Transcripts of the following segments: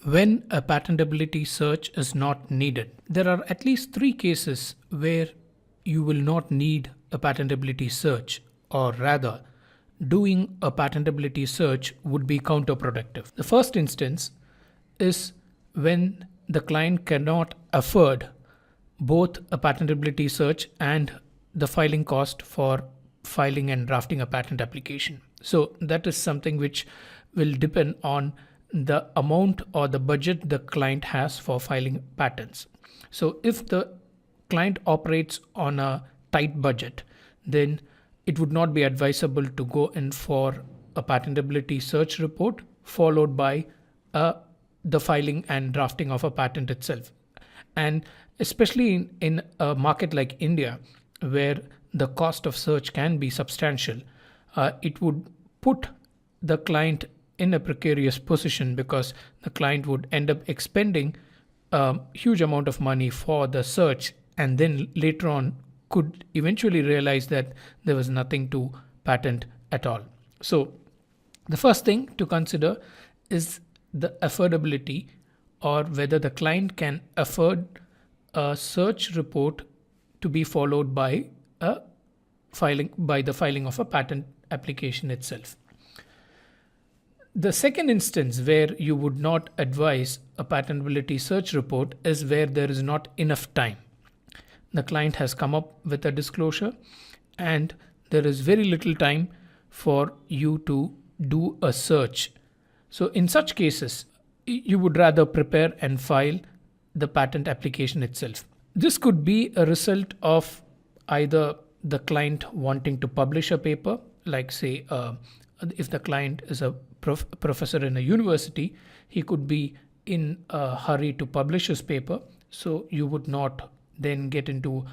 When a patentability search is not needed, there are at least three cases where you will not need a patentability search, or rather, doing a patentability search would be counterproductive. The first instance is when the client cannot afford both a patentability search and the filing cost for filing and drafting a patent application. So that is something which will depend on the amount or the budget the client has for filing patents. So if the client operates on a tight budget, then it would not be advisable to go in for a patentability search report followed by the filing and drafting of a patent itself. And especially in a market like India, where the cost of search can be substantial, it would put the client in a precarious position, because the client would end up expending a huge amount of money for the search, and then later on could eventually realize that there was nothing to patent at all. So the first thing to consider is the affordability, or whether the client can afford a search report to be followed by the filing of a patent application itself. The second instance where you would not advise a patentability search report is where there is not enough time. The client has come up with a disclosure and there is very little time for you to do a search. So in such cases, you would rather prepare and file the patent application itself. This could be a result of either the client wanting to publish a paper, like say if the client is a professor in a university, he could be in a hurry to publish his paper. So you would not then get into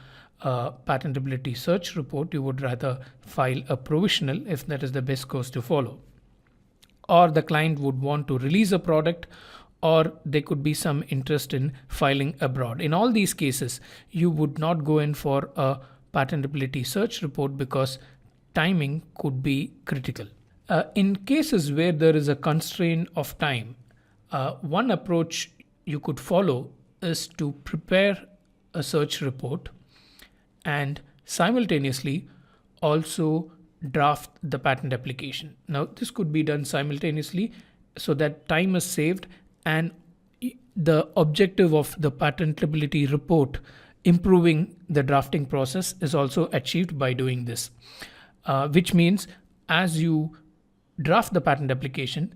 a patentability search report. You would rather file a provisional if that is the best course to follow. Or the client would want to release a product, or there could be some interest in filing abroad. In all these cases, you would not go in for a patentability search report because timing could be critical. In cases where there is a constraint of time, one approach you could follow is to prepare a search report and simultaneously also draft the patent application. Now, this could be done simultaneously so that time is saved, and the objective of the patentability report, improving the drafting process, is also achieved by doing this, which means as you draft the patent application,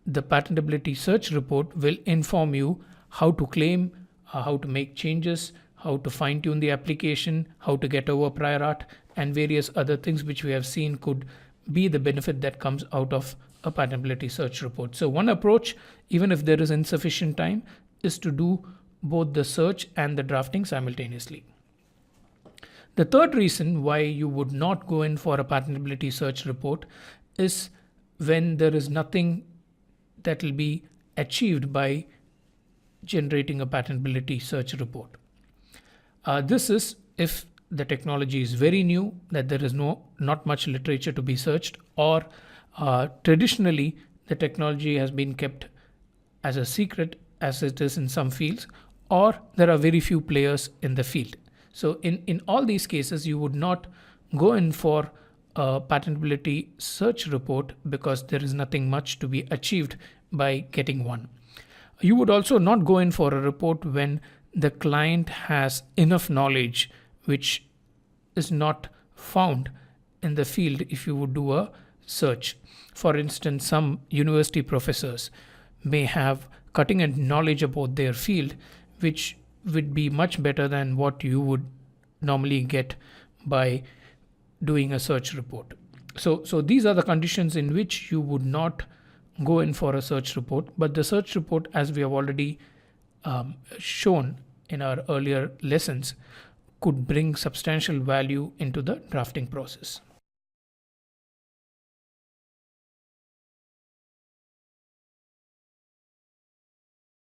the patentability search report will inform you how to claim, how to make changes, how to fine-tune the application, how to get over prior art, and various other things which we have seen could be the benefit that comes out of a patentability search report. So one approach, even if there is insufficient time, is to do both the search and the drafting simultaneously. The third reason why you would not go in for a patentability search report is when there is nothing that will be achieved by generating a patentability search report. This is if the technology is very new, that there is not much literature to be searched, or traditionally the technology has been kept as a secret, as it is in some fields, or there are very few players in the field. So in all these cases, you would not go in for a patentability search report because there is nothing much to be achieved by getting one. You would also not go in for a report when the client has enough knowledge which is not found in the field if you would do a search. For instance, some university professors may have cutting-edge knowledge about their field, which would be much better than what you would normally get by doing a search report. So these are the conditions in which you would not go in for a search report. But the search report, as we have already shown in our earlier lessons, could bring substantial value into the drafting process.